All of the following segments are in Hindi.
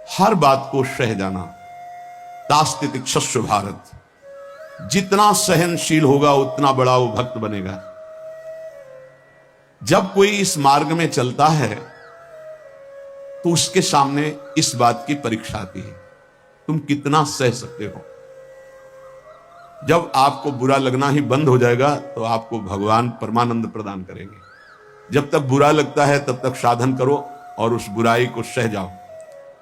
हर बात को सह जाना। तास्तिक शस्व भारत, जितना सहनशील होगा उतना बड़ा वो भक्त बनेगा। जब कोई इस मार्ग में चलता है तो उसके सामने इस बात की परीक्षा आती है, तुम कितना सह सकते हो। जब आपको बुरा लगना ही बंद हो जाएगा तो आपको भगवान परमानंद प्रदान करेंगे। जब तक बुरा लगता है तब तक साधन करो और उस बुराई को सह जाओ।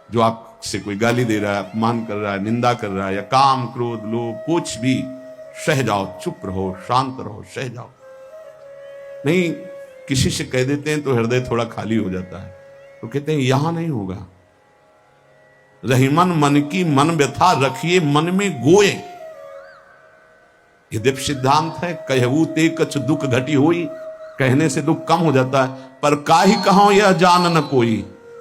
जो आपसे कोई गाली दे रहा है, अपमान कर रहा है, निंदा कर रहा है, या काम क्रोध लोभ कुछ भी, सह जाओ, चुप रहो, शांत रहो, सह जाओ। नहीं, किसी से कह देते हैं तो हृदय थोड़ा खाली हो जाता है, तो कहते हैं यहां नहीं होगा। रहीमन मन की मन व्यथा रखिए मन में गोए, ये दिव्य सिद्धांत है। कहू ते कछ दुख घटी होई, कहने से दुख कम हो जाता है। पर काहि कहूं यह जान न कोई,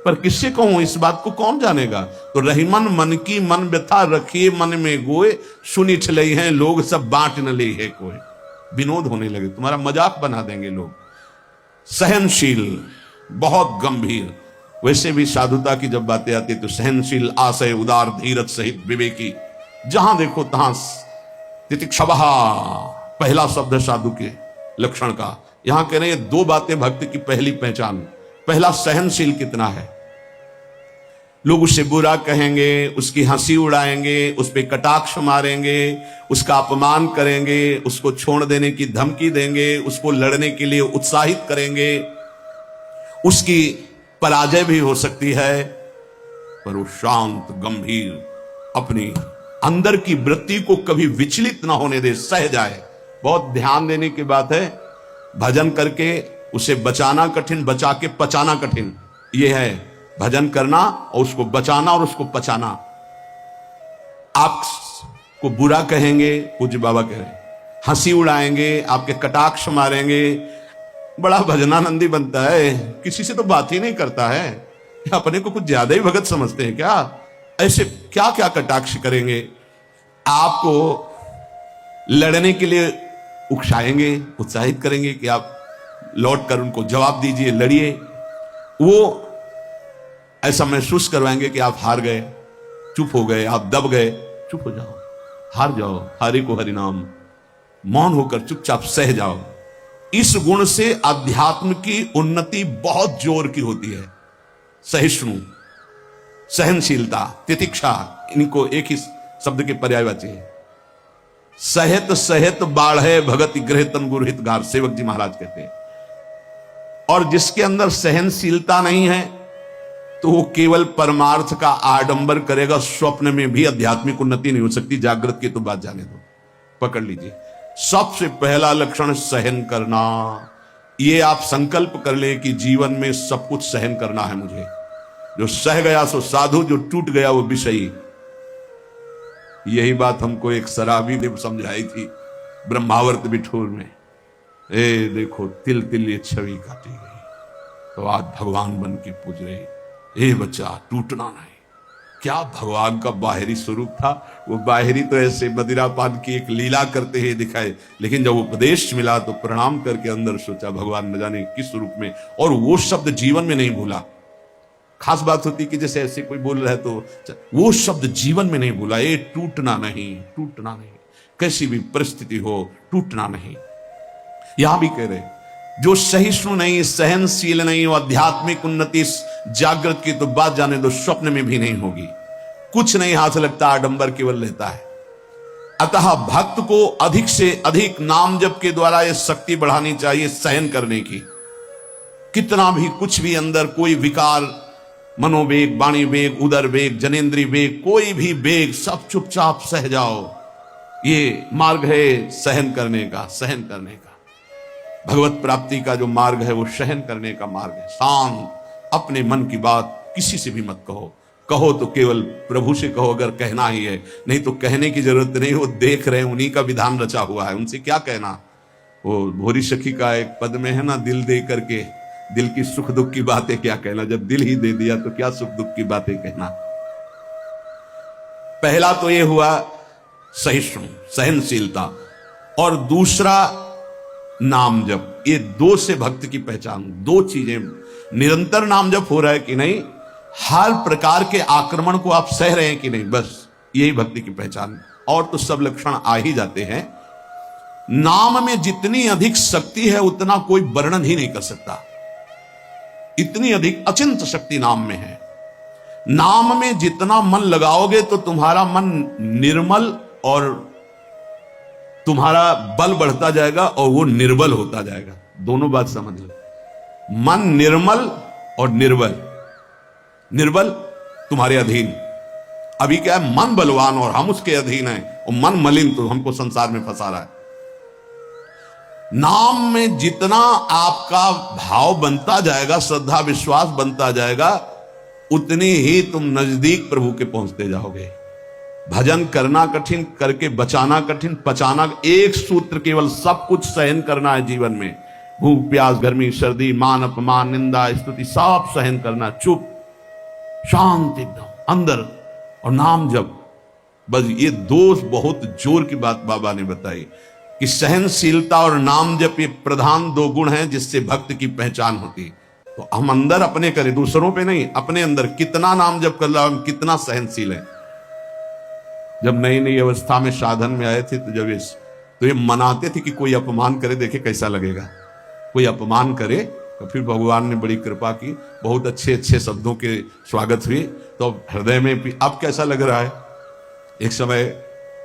पर किससे कहूं इस बात को कौन जानेगा। तो रहीमन मन की मन व्यथा रखिए मन में गोए, सुनी छलई हैं लोग सब बांट न ले है कोई। विनोद होने लगे, तुम्हारा मजाक बना देंगे लोग। सहनशील, बहुत गंभीर। वैसे भी साधुता की जब बातें आती है तो सहनशील, आशय, उदार, धीरज सहित विवेकी, जहां देखो तहां तितिक्षवः पहला शब्द है साधु के लक्षण का। यहां कह रहे हैं दो बातें भक्त की पहली पहचान। पहला, सहनशील कितना है। लोग उससे बुरा कहेंगे, उसकी हंसी उड़ाएंगे, उस पर कटाक्ष मारेंगे, उसका अपमान करेंगे, उसको छोड़ देने की धमकी देंगे, उसको लड़ने के लिए उत्साहित करेंगे, उसकी पराजय भी हो सकती है, पर वो शांत गंभीर, अपनी अंदर की वृत्ति को कभी विचलित ना होने दे, सह जाए। बहुत ध्यान देने की बात है। भजन करके उसे बचाना कठिन, बचा के पचाना कठिन। यह है भजन करना और उसको बचाना और उसको पचाना। आपको बुरा कहेंगे, पूज्य बाबा कह रहे, हंसी उड़ाएंगे, आपके कटाक्ष मारेंगे, बड़ा भजनानंदी बनता है, किसी से तो बात ही नहीं करता है, अपने को कुछ ज्यादा ही भगत समझते हैं क्या। ऐसे क्या क्या कटाक्ष करेंगे, आपको लड़ने के लिए उकसाएंगे, उत्साहित करेंगे कि आप लौट कर उनको जवाब दीजिए, लड़िए। वो ऐसा महसूस करवाएंगे कि आप हार गए, चुप हो गए, आप दब गए। चुप हो जाओ, हार जाओ, हारे को हरि नाम, मौन होकर चुपचाप सह जाओ। इस गुण से अध्यात्म की उन्नति बहुत जोर की होती है। सहिष्णु, सहनशीलता, तितिक्षा, इनको एक ही शब्द के पर्यायवाची है। सहत सहत बाढ़े भगत गृह तन गुरहित गार, सेवक जी महाराज कहते हैं। और जिसके अंदर सहनशीलता नहीं है तो वो केवल परमार्थ का आडंबर करेगा, स्वप्न में भी आध्यात्मिक उन्नति नहीं हो सकती। जागृत की तो बात जाने दो, पकड़ लीजिए। सबसे पहला लक्षण सहन करना। ये आप संकल्प कर ले कि जीवन में सब कुछ सहन करना है मुझे। जो सह गया सो साधु, जो टूट गया वो विषयी। यही बात हमको एक शराबी ने समझाई थी ब्रह्मावर्त बिठूर में। ए देखो, तिल तिल ये छवि काटी गई तो आज भगवान बन के पूज रही। ए बच्चा, टूटना नहीं। क्या भगवान का बाहरी स्वरूप था। वो बाहरी तो ऐसे मदिरा पान की एक लीला करते हुए दिखाए, लेकिन जब उपदेश मिला तो प्रणाम करके अंदर सोचा भगवान न जाने किस रूप में। और वो शब्द जीवन में नहीं भूला। खास बात होती कि जैसे ऐसे कोई बोल रहा है तो वो शब्द जीवन में नहीं भूला। ये टूटना नहीं, टूटना नहीं, कैसी भी परिस्थिति हो टूटना नहीं। यहां भी कह रहे, जो सहिष्णु नहीं, सहनशील नहीं, वो आध्यात्मिक उन्नति जागृत की तो बात जाने दो, स्वप्न में भी नहीं होगी। कुछ नहीं हाथ लगता, आडंबर केवल रहता है। अतः भक्त को अधिक से अधिक नाम जप के द्वारा ये शक्ति बढ़ानी चाहिए सहन करने की। कितना भी कुछ भी अंदर कोई विकार, मनोवेग, वाणी वेग, उदर वेग, जनेन्द्रीय वेग, कोई भी वेग, सब चुपचाप सह जाओ। ये मार्ग है सहन करने का, सहन करने का। भगवत प्राप्ति का जो मार्ग है वो सहन करने का मार्ग है। शांत, अपने मन की बात किसी से भी मत कहो। कहो तो केवल प्रभु से कहो, अगर कहना ही है। नहीं तो कहने की जरूरत नहीं, वो देख रहे हैं, उन्हीं का विधान रचा हुआ है, उनसे क्या कहना। वो भोरी सखी का एक पद में है ना, दिल दे करके दिल की सुख दुख की बातें क्या कहना। जब दिल ही दे दिया तो क्या सुख दुख की बातें कहना। पहला तो ये हुआ सहिष्णु, सहनशीलता, और दूसरा नाम जप। ये दो से भक्त की पहचान, दो चीजें। निरंतर नाम जप हो रहा है कि नहीं, हर प्रकार के आक्रमण को आप सह रहे हैं कि नहीं, बस यही भक्ति की पहचान। और तो सब लक्षण आ ही जाते हैं। नाम में जितनी अधिक शक्ति है उतना कोई वर्णन ही नहीं कर सकता। इतनी अधिक अचिंत शक्ति नाम में है। नाम में जितना मन लगाओगे तो तुम्हारा मन निर्मल और तुम्हारा बल बढ़ता जाएगा और वो निर्बल होता जाएगा। दोनों बात समझ लो। मन निर्मल और निर्बल। निर्बल तुम्हारे अधीन। अभी क्या है, मन बलवान और हम उसके अधीन हैं, और मन मलिन तो हमको संसार में फंसा रहा है। नाम में जितना आपका भाव बनता जाएगा, श्रद्धा विश्वास बनता जाएगा, उतनी ही तुम नजदीक प्रभु के पहुंचते जाओगे। भजन करना कठिन, करके बचाना कठिन, पचाना एक सूत्र केवल, सब कुछ सहन करना है जीवन में। भूख प्यास गर्मी सर्दी मान अपमान निंदा स्तुति सब सहन करना, चुप शांत एकदम अंदर, और नाम जप। बस ये दो बहुत जोर की बात बाबा ने बताई कि सहनशीलता और नाम जप ये प्रधान दो गुण हैं जिससे भक्त की पहचान होती। तो हम अंदर अपने करें, दूसरों पे नहीं, अपने अंदर कितना नाम जप कर रहा, हम कितना सहनशील हैं। जब नई नई अवस्था में साधन में आए थे तो ये मनाते थे कि कोई अपमान करे देखे कैसा लगेगा। कोई अपमान करे तो फिर भगवान ने बड़ी कृपा की, बहुत अच्छे अच्छे शब्दों के स्वागत हुए, तो हृदय में भी अब कैसा लग रहा है। एक समय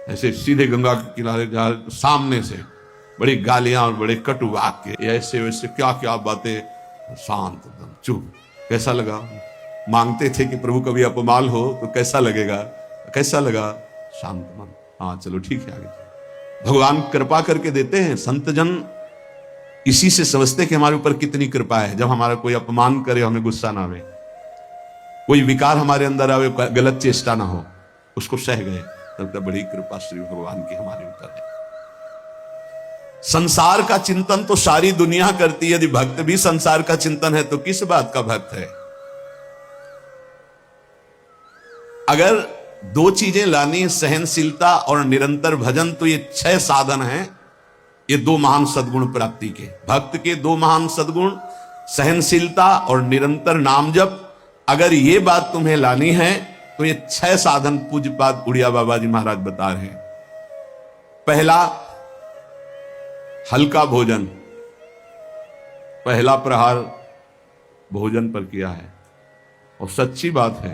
ऐसे सीधे गंगा के किनारे जहाँ सामने से बड़ी गालियां और बड़े कटु वाक्य, ऐसे वैसे क्या क्या बातें, शांत एकदम चुप। कैसा लगा। मांगते थे कि प्रभु कभी अपमान हो तो कैसा लगेगा, कैसा लगा, शांत मन। हाँ चलो ठीक है आगे। भगवान कृपा करके देते हैं। संत जन इसी से समझते कि हमारे ऊपर कितनी कृपा है। जब हमारा कोई अपमान करे हमें गुस्सा ना आवे, कोई विकार हमारे अंदर आवे, गलत चेष्टा ना हो, उसको सह गए, तब तक बड़ी कृपा श्री भगवान की हमारे ऊपर है। संसार का चिंतन तो सारी दुनिया करती है। यदि भक्त भी संसार का चिंतन है तो किस बात का भक्त है। अगर दो चीजें लानी, सहनशीलता और निरंतर भजन, तो ये 6 साधन हैं। ये 2 महान सद्गुण प्राप्ति के। भक्त के 2 महान सद्गुण, सहनशीलता और निरंतर नाम जप। अगर ये बात तुम्हें लानी है तो ये 6 साधन पूज्यपाद उड़िया बाबा जी महाराज बता रहे हैं। पहला, हल्का भोजन। पहला प्रहार भोजन पर किया है, और सच्ची बात है,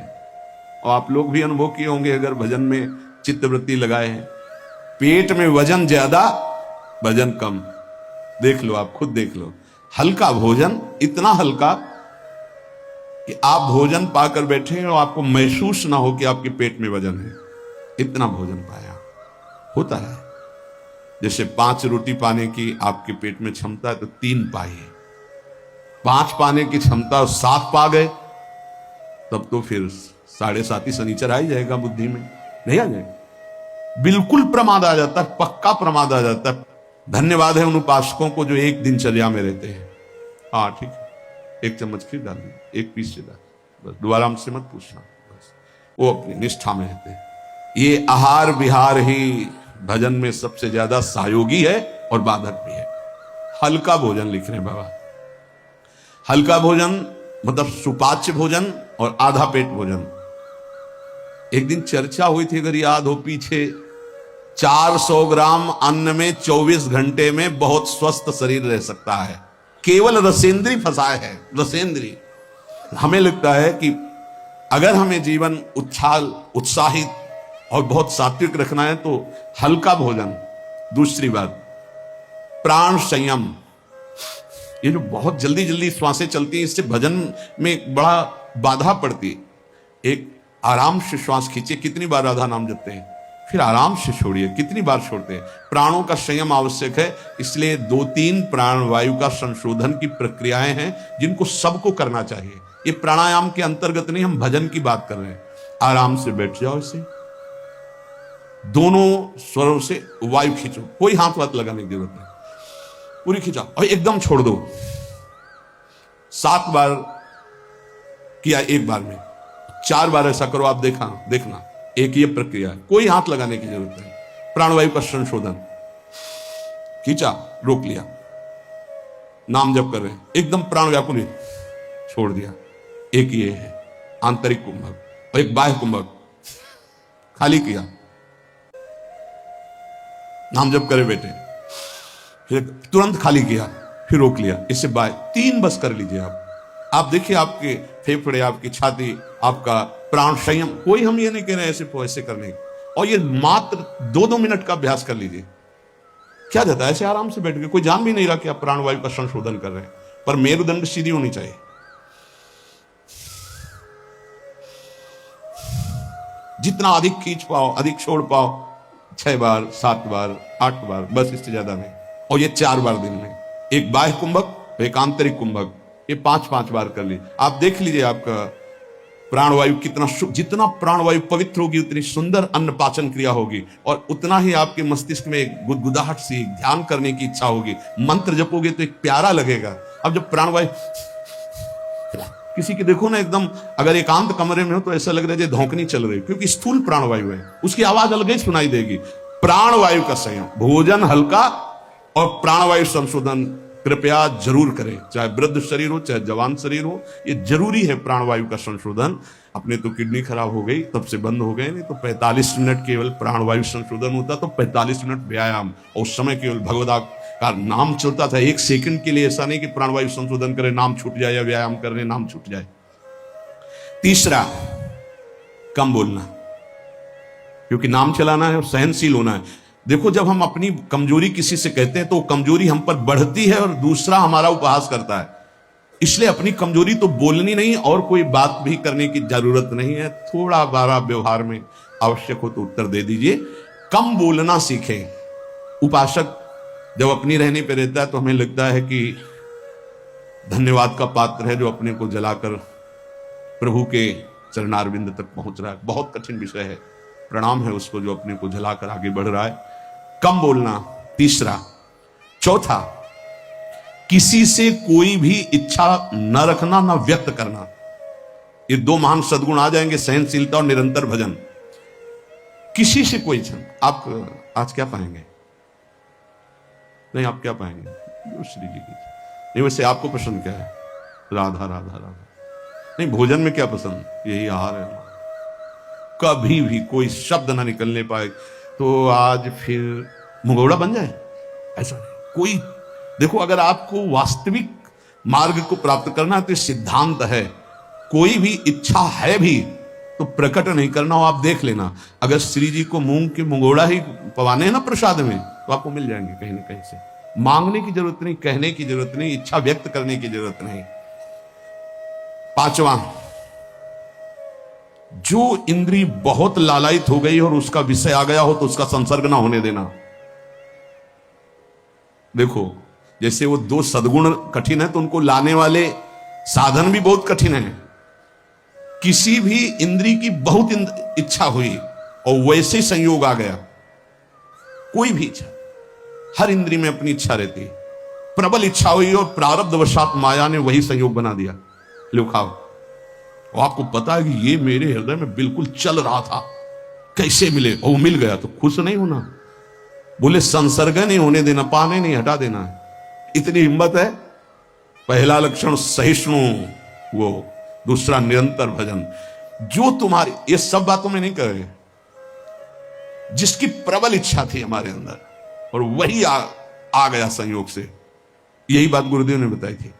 और आप लोग भी अनुभव किए होंगे अगर भजन में चित्तवृत्ति लगाए हैं। पेट में वजन ज्यादा, भजन कम। देख लो, आप खुद देख लो। हल्का भोजन, इतना हल्का कि आप भोजन पाकर बैठे और आपको महसूस ना हो कि आपके पेट में वजन है, इतना भोजन पाया। होता है जैसे 5 रोटी पाने की आपके पेट में क्षमता है तो 3 पाइए। 5 पाने की क्षमता और 7 पा गए तब तो फिर 7.5 ही शनिचर आ ही जाएगा बुद्धि में, नहीं आ जाएगा। बिल्कुल प्रमाद आ जाता है, पक्का प्रमाद आ जाता है। धन्यवाद है उन उपासकों को जो एक दिनचर्या में रहते हैं। हाँ ठीक है, 1 चम्मच खीर डाल दी, 1 पीस से डाल, बस दोबारा हमसे मत पूछना। बस वो अपनी निष्ठा में रहते हैं। ये आहार विहार ही भजन में सबसे ज्यादा सहयोगी है और बाधक भी है। हल्का भोजन लिख रहे हैं बाबा। हल्का भोजन मतलब सुपाच्य भोजन और आधा पेट भोजन। एक दिन चर्चा हुई थी, अगर याद हो पीछे, 400 ग्राम अन्न में 24 घंटे में बहुत स्वस्थ शरीर रह सकता है। केवल रसेंद्री फंसाए है, रसेंद्री। हमें लगता है कि अगर हमें जीवन उत्साहित और बहुत सात्विक रखना है तो हल्का भोजन। दूसरी बात, प्राण संयम। ये जो बहुत जल्दी जल्दी श्वासें चलती हैं, इससे भजन में बड़ा बाधा पड़ती है। एक आराम से श्वास खींचिए। कितनी बार राधा नाम जपते हैं, फिर आराम से छोड़िए, कितनी बार छोड़ते हैं। प्राणों का संयम आवश्यक है। इसलिए 2-3 प्राण वायु का संशोधन की प्रक्रियाएं हैं जिनको सबको करना चाहिए। ये प्राणायाम के अंतर्गत नहीं, हम भजन की बात कर रहे हैं। आराम से बैठ जाओ, इसे दोनों स्वरों से वायु खींचो, कोई हाथ वाथ लगाने की जरूरत नहीं, पूरी खींचाओ और एकदम छोड़ दो। 7 बार किया एक बार में, 4 बार ऐसा करो, आप देखना एक ये प्रक्रिया है, कोई हाथ लगाने की जरूरत नहीं। प्राणवायु का संशोधन, खींचा, रोक लिया, नाम जप कर रहे हैं, एकदम प्राण व्याकुल, छोड़ दिया। एक ये है। आंतरिक कुंभक और एक बाह्य कुंभक, खाली किया, नाम जप करे बेटे, फिर तुरंत खाली किया, फिर रोक लिया, इससे बाह्य 3 बस कर लीजिए आप देखिए आपके फेफड़े, आपकी छाती, आपका प्राण संयम, कोई हम ये नहीं कह रहे ऐसे ऐसे करने, और ये मात्र 2-2 मिनट का अभ्यास कर लीजिए। क्या जाता है ऐसे आराम से बैठ के, कोई जान भी नहीं रहा कि आप प्राणवायु का संशोधन कर रहे हैं, पर मेरुदंड सीधी होनी चाहिए। जितना अधिक खींच पाओ, अधिक छोड़ पाओ, 6 बार, 7 बार, 8 बार, बस, इससे ज्यादा नहीं। और ये 4 बार दिन में, एक बाह्य कुंभक, एक आंतरिक कुंभक, ये 5-5 बार कर ली। आप देख लीजिए आपका प्राणवायु कितना, जितना प्राणवायु पवित्र होगी उतनी सुंदर अन्न पाचन क्रिया होगी, और उतना ही आपके मस्तिष्क में एक गुदगुदाहट सी, ध्यान करने की इच्छा होगी। मंत्र जपोगे तो एक प्यारा लगेगा। अब जब प्राणवायु किसी के देखो ना, एकदम अगर एकांत कमरे में हो तो ऐसा लग रहा है जैसे धौंकनी चल रही, क्योंकि स्थूल प्राणवायु है, उसकी आवाज अलग ही सुनाई देगी। प्राणवायु का संयम, भोजन हल्का और प्राणवायु संशोधन कृपया जरूर करें, चाहे वृद्ध शरीर हो चाहे जवान शरीर हो, ये जरूरी है प्राणवायु का संशोधन। अपने तो किडनी खराब हो गई तब से बंद हो गए, नहीं तो 45 मिनट केवल प्राणवायु संशोधन होता, तो 45 मिनट व्यायाम, और उस समय केवल भगवदा का नाम चलता था। 1 सेकंड के लिए ऐसा नहीं कि प्राणवायु संशोधन करे नाम छूट जाए, या व्यायाम करने नाम छूट जाए। तीसरा, कम बोलना, क्योंकि नाम चलाना है और सहनशील होना है। देखो, जब हम अपनी कमजोरी किसी से कहते हैं तो कमजोरी हम पर बढ़ती है और दूसरा हमारा उपहास करता है। इसलिए अपनी कमजोरी तो बोलनी नहीं, और कोई बात भी करने की जरूरत नहीं है। थोड़ा बारा व्यवहार में आवश्यक हो तो उत्तर दे दीजिए। कम बोलना सीखें। उपासक जब अपनी रहने पे रहता है तो हमें लगता है कि धन्यवाद का पात्र है जो अपने को जलाकर प्रभु के चरणारविंद तक पहुंच रहा है। बहुत कठिन विषय है, प्रणाम है उसको जो अपने को जलाकर आगे बढ़ रहा है। कम बोलना, तीसरा। चौथा, किसी से कोई भी इच्छा न रखना, न व्यक्त करना। ये 2 महान सद्गुण आ जाएंगे, सहनशीलता और निरंतर भजन। किसी से कोई इच्छा, आप आज क्या पाएंगे? नहीं, आप क्या पाएंगे? श्री जी की नहीं। वैसे आपको पसंद क्या है? राधा राधा राधा। नहीं, भोजन में क्या पसंद? यही आहार है। कभी भी कोई शब्द ना निकलने पाए तो आज फिर मुगौड़ा बन जाए, ऐसा नहीं। कोई देखो, अगर आपको वास्तविक मार्ग को प्राप्त करना है तो सिद्धांत है, कोई भी इच्छा है भी तो प्रकट नहीं करना हो। आप देख लेना, अगर श्री जी को मूंग के मुगौड़ा ही पवाने हैं ना प्रसाद में, तो आपको मिल जाएंगे कहीं ना कहीं से। मांगने की जरूरत नहीं, कहने की जरूरत नहीं, इच्छा व्यक्त करने की जरूरत नहीं। 5वां, जो इंद्री बहुत लालायित हो गई और उसका विषय आ गया हो तो उसका संसर्ग ना होने देना। देखो, जैसे वो 2 सद्गुण कठिन है तो उनको लाने वाले साधन भी बहुत कठिन है। किसी भी इंद्री की बहुत इच्छा हुई और वैसे संयोग आ गया, कोई भी इच्छा, हर इंद्री में अपनी इच्छा रहती है। प्रबल इच्छा हुई और प्रारब्धवशात माया ने वही संयोग बना दिया, लो खाओ। और आपको पता है कि ये मेरे हृदय में बिल्कुल चल रहा था, कैसे मिले, और मिल गया, तो खुश नहीं होना। बोले संसर्ग नहीं होने देना, पाने नहीं हटा देना है। इतनी हिम्मत है। पहला लक्षण सहिष्णु, वो दूसरा निरंतर भजन। जो तुम्हारी, ये सब बातों में नहीं कह रहे, जिसकी प्रबल इच्छा थी हमारे अंदर और वही आ गया संयोग से, यही बात गुरुदेव ने बताई थी।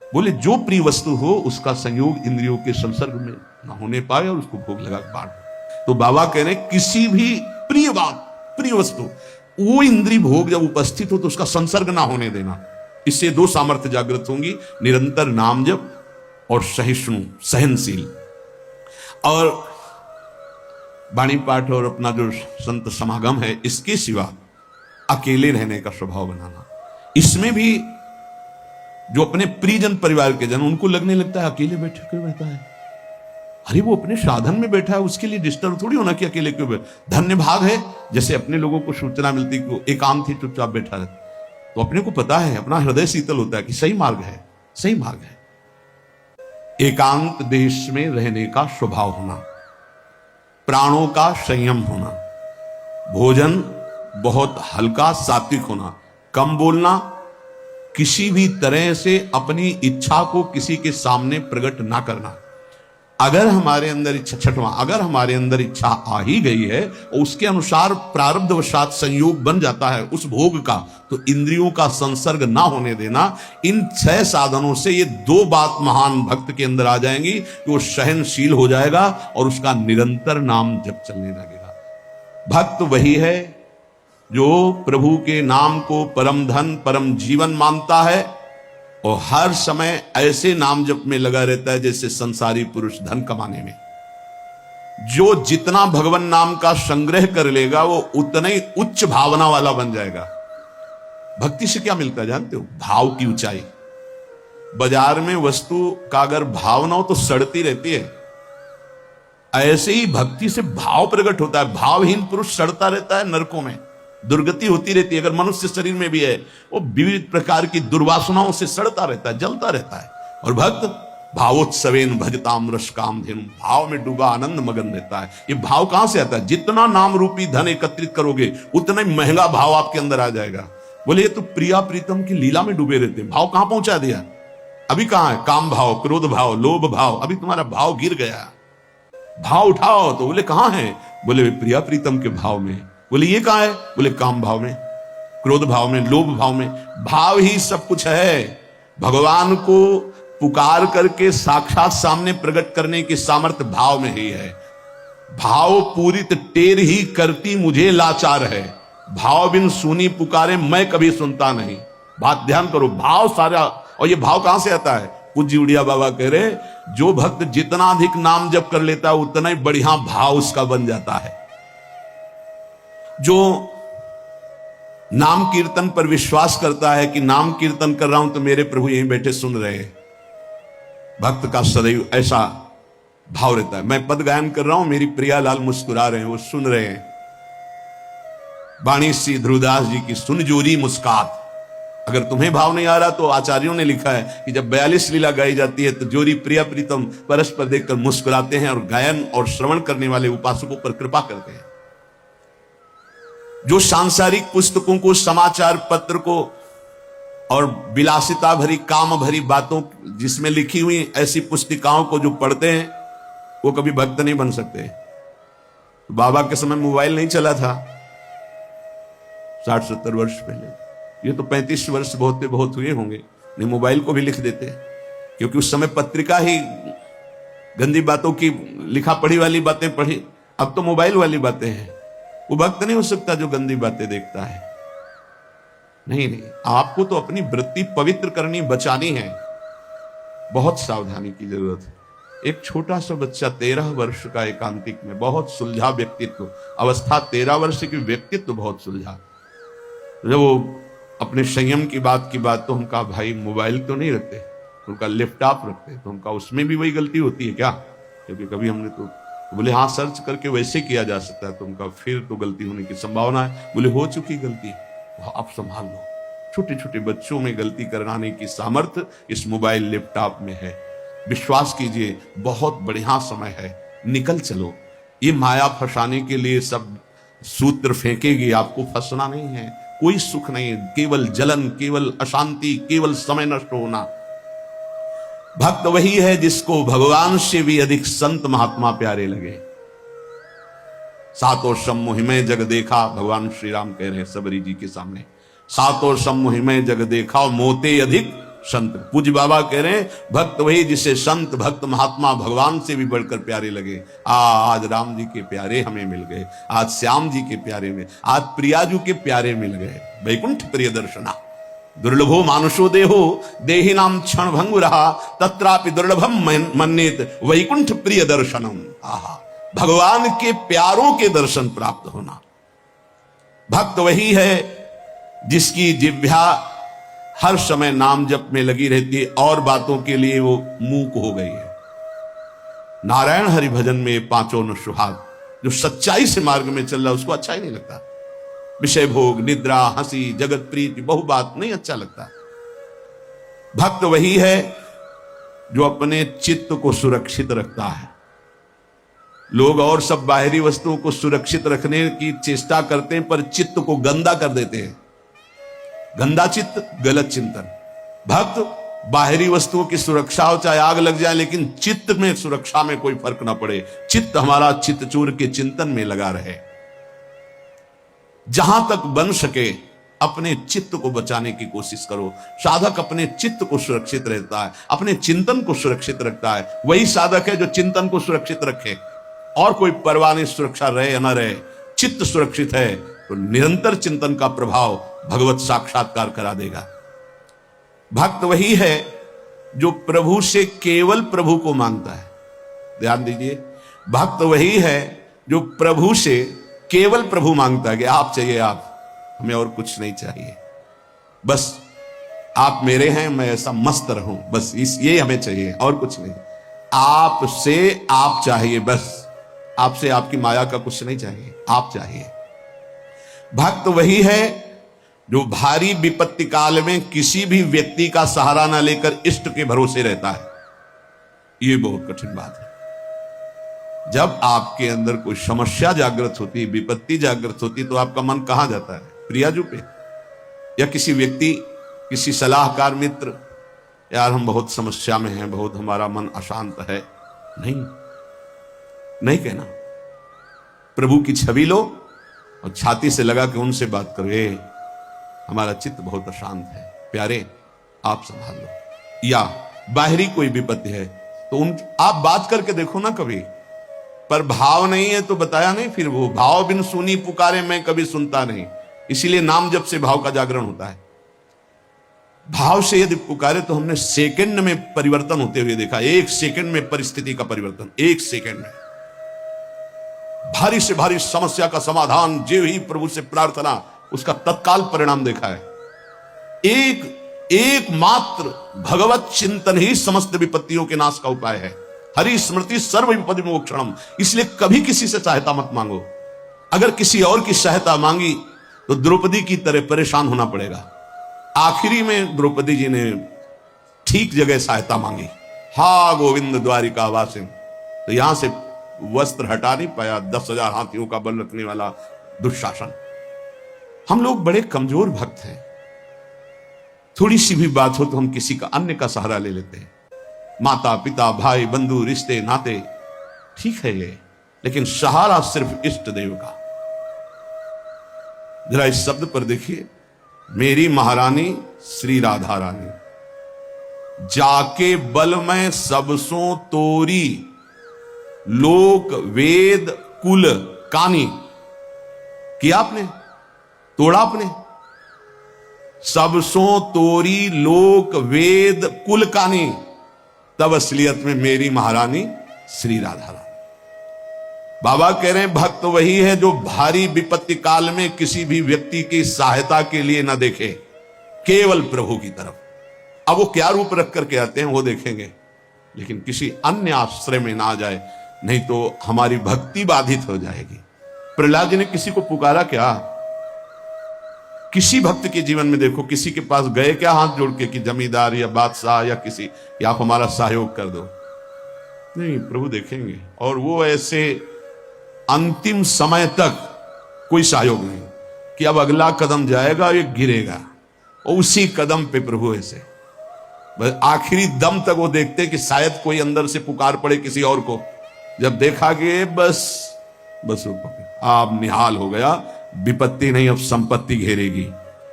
बोले जो प्रिय वस्तु हो उसका संयोग इंद्रियों के संसर्ग में ना होने पाए और उसको भोग लगा बांट। तो बाबा कह रहे किसी भी प्रिय बात, प्रिय वस्तु, वो इंद्रिय भोग जब उपस्थित हो तो उसका संसर्ग ना होने देना। इससे 2 सामर्थ्य जागृत होंगी, निरंतर नाम जप और सहिष्णु, सहनशील। और वाणी पाठ और अपना जो संत समागम है, इसके सिवा अकेले रहने का स्वभाव बनाना। इसमें भी जो अपने प्रियजन परिवार के जन, उनको लगने लगता है अकेले बैठे क्यों रहता है। अरे वो अपने साधन में बैठा है, उसके लिए डिस्टर्ब थोड़ी होना कि अकेले क्यों बैठा। धन्य भाग है जैसे अपने लोगों को सूचना मिलती कि एकांत ही चुपचाप बैठा रहता, तो अपने को पता है, अपना हृदय शीतल होता है कि सही मार्ग है, सही मार्ग है। एकांत देश में रहने का स्वभाव होना, प्राणों का संयम होना, भोजन बहुत हल्का सात्विक होना, कम बोलना, किसी भी तरह से अपनी इच्छा को किसी के सामने प्रकट ना करना। अगर हमारे अंदर इच्छा, छठवां, अगर हमारे अंदर इच्छा आ ही गई है और उसके अनुसार प्रारब्धवशात संयोग बन जाता है उस भोग का, तो इंद्रियों का संसर्ग ना होने देना। इन 6 साधनों से ये 2 बात महान भक्त के अंदर आ जाएंगी कि वो सहनशील हो जाएगा और उसका निरंतर नाम जप चलने लगेगा। भक्त वही है जो प्रभु के नाम को परम धन परम जीवन मानता है और हर समय ऐसे नाम जप में लगा रहता है जैसे संसारी पुरुष धन कमाने में। जो जितना भगवान नाम का संग्रह कर लेगा वो उतना ही उच्च भावना वाला बन जाएगा। भक्ति से क्या मिलता है जानते हो? भाव की ऊंचाई। बाजार में वस्तु का अगर भाव ना हो तो सड़ती रहती है, ऐसे ही भक्ति से भाव प्रकट होता है। भावहीन पुरुष सड़ता रहता है, नरकों में दुर्गति होती रहती है। अगर मनुष्य शरीर में भी है वो विविध प्रकार की दुर्वासनाओं से सड़ता रहता है, जलता रहता है। और भक्त भावोत्सवेन भजताम रस काम धेनु, भाव में डूबा आनंद मगन रहता है। ये भाव कहां से आता है? जितना नाम रूपी धन एकत्रित करोगे उतना ही महंगा भाव आपके अंदर आ जाएगा। बोले ये तो प्रिया प्रीतम की लीला में डूबे रहते हैं, भाव कहां पहुंचा दिया? अभी कहां है? काम भाव, क्रोध भाव, लोभ भाव, अभी तुम्हारा भाव गिर गया। भाव उठाओ तो बोले कहां है? बोले प्रिया प्रीतम के भाव में। बोले ये कहां है? बोले काम भाव में, क्रोध भाव में, लोभ भाव में। भाव ही सब कुछ है। भगवान को पुकार करके साक्षात सामने प्रकट करने की सामर्थ्य भाव में ही है। भाव पूरित टेर ही करती मुझे लाचार है, भाव बिन सुनी पुकारे मैं कभी सुनता नहीं। बात ध्यान करो, भाव सारा। और ये भाव कहां से आता है? पूज्य उड़िया बाबा कह रहे जो भक्त जितना अधिक नाम जप कर लेता है उतना ही बढ़िया भाव उसका बन जाता है। जो नाम कीर्तन पर विश्वास करता है कि नाम कीर्तन कर रहा हूं तो मेरे प्रभु यहीं बैठे सुन रहे हैं, भक्त का सदैव ऐसा भाव रहता है। मैं पद गायन कर रहा हूं, मेरी प्रियालाल मुस्कुरा रहे हैं, वो सुन रहे हैं। बाणी श्री ध्रुवदास जी की सुन जोरी मुस्कात। अगर तुम्हें भाव नहीं आ रहा तो आचार्यों ने लिखा है कि जब 42 लीला गाई जाती है तो जोरी प्रिया प्रीतम परस्पर देखकर मुस्कुराते हैं और गायन और श्रवण करने वाले उपासकों पर कृपा करते हैं। जो सांसारिक पुस्तकों को, समाचार पत्र को और विलासिता भरी काम भरी बातों जिसमें लिखी हुई ऐसी पुस्तिकाओं को जो पढ़ते हैं वो कभी भक्त नहीं बन सकते। बाबा के समय मोबाइल नहीं चला था 60-70 वर्ष पहले, ये तो 35 वर्ष बहुत हुए होंगे, नहीं मोबाइल को भी लिख देते, क्योंकि उस समय पत्रिका ही गंदी बातों की लिखा पढ़ी वाली बातें पढ़ी। अब तो मोबाइल वाली बातें हैं। वो भक्त नहीं हो सकता जो गंदी बातें देखता है। नहीं, आपको तो अपनी वृत्ति पवित्र करनी, बचानी है। बहुत सावधानी की जरूरत है। एक छोटा सा बच्चा 13 वर्ष का एकांतिक में, बहुत सुलझा व्यक्तित्व, अवस्था 13 वर्ष की, व्यक्तित्व बहुत सुलझा। जब वो अपने संयम की बात तो हम कहा भाई मोबाइल तो नहीं रखते, उनका लैपटॉप रखते, तो उनका उसमें भी वही गलती होती है क्या? क्योंकि कभी हमने तो बोले हाँ सर्च करके वैसे किया जा सकता है, तो उनका फिर तो गलती होने की संभावना है। बोले हो चुकी गलती, आप संभाल लो। छोटे छोटे बच्चों में गलती कराने की सामर्थ्य इस मोबाइल लैपटॉप में है। विश्वास कीजिए बहुत बढ़िया समय है, निकल चलो। ये माया फंसाने के लिए सब सूत्र फेंकेगी, आपको फंसना नहीं है। कोई सुख नहीं, केवल जलन, केवल अशांति, केवल समय नष्ट होना। भक्त वही है जिसको भगवान से भी अधिक संत महात्मा प्यारे लगे। सातों सम्मोहि में जग देखा, भगवान श्री राम कह रहे हैं सबरी जी के सामने, सातों सम्मोहि में जग देखा मोते अधिक संत। पूज्य बाबा कह रहे हैं भक्त वही जिसे संत भक्त महात्मा भगवान से भी बढ़कर प्यारे लगे। आज राम जी के प्यारे हमें मिल गए, आज श्याम जी के प्यारे में, आज प्रियाजू के प्यारे मिल गए। वैकुंठ प्रिय दर्शना दुर्लभो मानुषो देहो देहि नाम क्षण भंगु रहा तत्रापि दुर्लभम मन्येत वैकुंठ प्रिय दर्शनम। आहा, भगवान के प्यारों के दर्शन प्राप्त होना। भक्त वही है जिसकी जिह्वा हर समय नाम जप में लगी रहती है और बातों के लिए वो मूक हो गई है। नारायण हरि भजन में पांचों न सुहाग, जो सच्चाई से मार्ग में चल रहा उसको अच्छा ही नहीं लगता। विषय भोग, निद्रा, हंसी, जगत प्रीति, बहु बात नहीं अच्छा लगता। भक्त वही है जो अपने चित्त को सुरक्षित रखता है। लोग और सब बाहरी वस्तुओं को सुरक्षित रखने की चेष्टा करते हैं पर चित्त को गंदा कर देते हैं। गंदा चित्त, गलत चिंतन। भक्त बाहरी वस्तुओं की सुरक्षा हो, चाहे आग लग जाए, लेकिन चित्त में सुरक्षा में कोई फर्क ना पड़े। चित्त हमारा चित्तचूर के चिंतन में लगा रहे। जहां तक बन सके अपने चित्त को बचाने की कोशिश करो। साधक अपने चित्त को सुरक्षित रहता है, अपने चिंतन को सुरक्षित रखता है। वही साधक है जो चिंतन को सुरक्षित रखे। और कोई परवाह नहीं, सुरक्षा रहे या ना रहे, चित्त सुरक्षित है तो निरंतर चिंतन का प्रभाव भगवत साक्षात्कार करा देगा। भक्त वही है जो प्रभु से केवल प्रभु को मांगता है। ध्यान दीजिए, भक्त वही है जो प्रभु से केवल प्रभु मांगता है कि आप चाहिए आप, हमें और कुछ नहीं चाहिए, बस आप मेरे हैं, मैं ऐसा मस्त रहूं, बस ये हमें चाहिए और कुछ नहीं। आपसे आप चाहिए, बस आपसे आपकी माया का कुछ नहीं चाहिए, आप चाहिए। भक्त वही है जो भारी विपत्ति काल में किसी भी व्यक्ति का सहारा ना लेकर इष्ट के भरोसे रहता है। ये बहुत कठिन बात है। जब आपके अंदर कोई समस्या जागृत होती, विपत्ति जागृत होती, तो आपका मन कहां जाता है? प्रियाजू पे, या किसी व्यक्ति, किसी सलाहकार मित्र, यार हम बहुत समस्या में हैं, बहुत हमारा मन अशांत है। नहीं कहना। प्रभु की छवि लो और छाती से लगा के उनसे बात करो, हमारा चित्त बहुत अशांत है, प्यारे आप संभाल लो। या बाहरी कोई विपत्ति है तो आप बात करके देखो ना कभी, पर भाव नहीं है तो बताया नहीं। फिर वो भाव बिन सुनी पुकारे मैं कभी सुनता नहीं, इसीलिए नाम जब से भाव का जागरण होता है। भाव से यदि पुकारे तो हमने सेकंड में परिवर्तन होते हुए देखा। एक सेकंड में परिस्थिति का परिवर्तन, एक सेकंड में। भारी से भारी समस्या का समाधान जो ही प्रभु से प्रार्थना, उसका तत्काल परिणाम देखा है। एक मात्र भगवत चिंतन ही समस्त विपत्तियों के नाश का उपाय है। हरि स्मृति सर्व विपदि मोक्षणम। इसलिए कभी किसी से सहायता मत मांगो। अगर किसी और की सहायता मांगी तो द्रौपदी की तरह परेशान होना पड़ेगा। आखिरी में द्रौपदी जी ने ठीक जगह सहायता मांगी। हा गोविंद द्वारिका वासिन, तो यहां से वस्त्र हटा नहीं पाया 10,000 हाथियों का बल रखने वाला दुशासन। हम लोग बड़े कमजोर भक्त हैं। थोड़ी सी भी बात हो तो हम किसी का, अन्य का सहारा ले लेते हैं। माता पिता भाई बंधु रिश्ते नाते ठीक है ये, लेकिन सहारा सिर्फ इष्ट देव का। जरा इस शब्द पर देखिए, मेरी महारानी श्री राधा रानी, जाके बल में सबसों तोरी, लोक वेद कुल कानी। किया आपने, तोड़ा आपने। सबसों तोरी लोक वेद कुल कानी, तब असलियत में मेरी महारानी श्री राधा रानी। बाबा कह रहे हैं भक्त वही है जो भारी विपत्ति काल में किसी भी व्यक्ति की सहायता के लिए न देखे, केवल प्रभु की तरफ। अब वो क्या रूप रख करके आते हैं वो देखेंगे, लेकिन किसी अन्य आश्रय में ना जाए, नहीं तो हमारी भक्ति बाधित हो जाएगी। प्रहलाद जी ने किसी को पुकारा क्या? किसी भक्त के जीवन में देखो, किसी के पास गए क्या हाथ जोड़ के कि जमींदार या बादशाह या किसी, कि आप हमारा सहयोग कर दो? नहीं, प्रभु देखेंगे। और वो ऐसे अंतिम समय तक कोई सहयोग नहीं कि अब अगला कदम जाएगा ये गिरेगा, और उसी कदम पे प्रभु ऐसे बस आखिरी दम तक वो देखते कि शायद कोई अंदर से पुकार पड़े किसी और को। जब देखा कि बस आप निहाल हो गया, विपत्ति नहीं अब संपत्ति घेरेगी,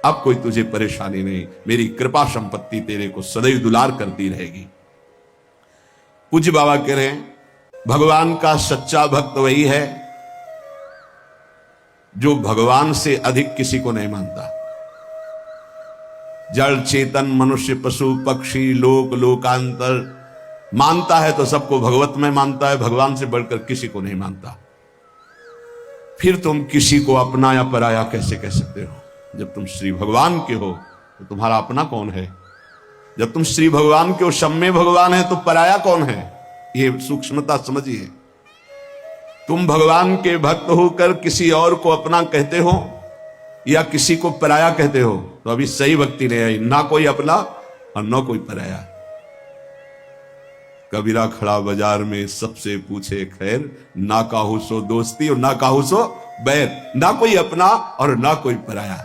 अब कोई तुझे परेशानी नहीं, मेरी कृपा संपत्ति तेरे को सदैव दुलार करती रहेगी। पूज्य बाबा कह रहे हैं भगवान का सच्चा भक्त वही है जो भगवान से अधिक किसी को नहीं मानता। जड़ चेतन मनुष्य पशु पक्षी लोक लोकांतर मानता है तो सबको भगवत में मानता है, भगवान से बढ़कर किसी को नहीं मानता। फिर तुम किसी को अपना या पराया कैसे कह सकते हो? जब तुम श्री भगवान के हो तो तुम्हारा अपना कौन है? जब तुम श्री भगवान के हो, सम्मे भगवान है, तो पराया कौन है? ये सूक्ष्मता समझिए। तुम भगवान के भक्त होकर किसी और को अपना कहते हो या किसी को पराया कहते हो, तो अभी सही भक्ति नहीं आई। ना कोई अपना और ना कोई पराया। कबीरा खड़ा बाजार में सबसे पूछे खैर, ना काहू सो दोस्ती और ना काहू सो बैर। ना कोई अपना और ना कोई पराया।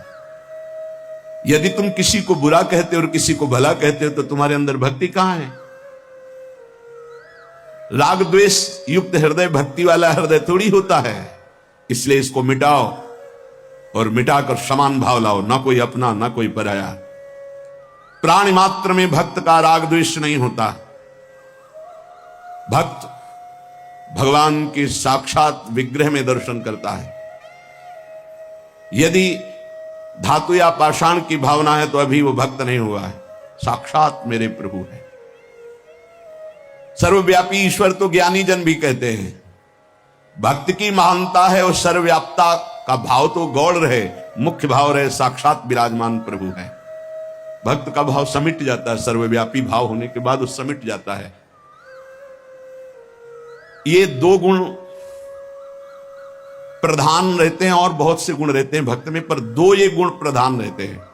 यदि तुम किसी को बुरा कहते हो और किसी को भला कहते हो तो तुम्हारे अंदर भक्ति कहां है? राग द्वेष युक्त हृदय भक्ति वाला हृदय थोड़ी होता है। इसलिए इसको मिटाओ और मिटाकर समान भाव लाओ, ना कोई अपना ना कोई पराया। प्राणी मात्र में भक्त का राग द्वेष नहीं होता। भक्त भगवान के साक्षात विग्रह में दर्शन करता है। यदि धातु या पाषाण की भावना है तो अभी वो भक्त नहीं हुआ है। साक्षात मेरे प्रभु है। सर्वव्यापी ईश्वर तो ज्ञानी जन भी कहते हैं। भक्ति की महानता है और सर्वव्यापता का भाव तो गौड़ रहे, मुख्य भाव रहे साक्षात विराजमान प्रभु है। भक्त का भाव समिट जाता है, सर्वव्यापी भाव होने के बाद वो समिट जाता है। ये दो गुण प्रधान रहते हैं और बहुत से गुण रहते हैं भक्त में, पर दो ये गुण प्रधान रहते हैं।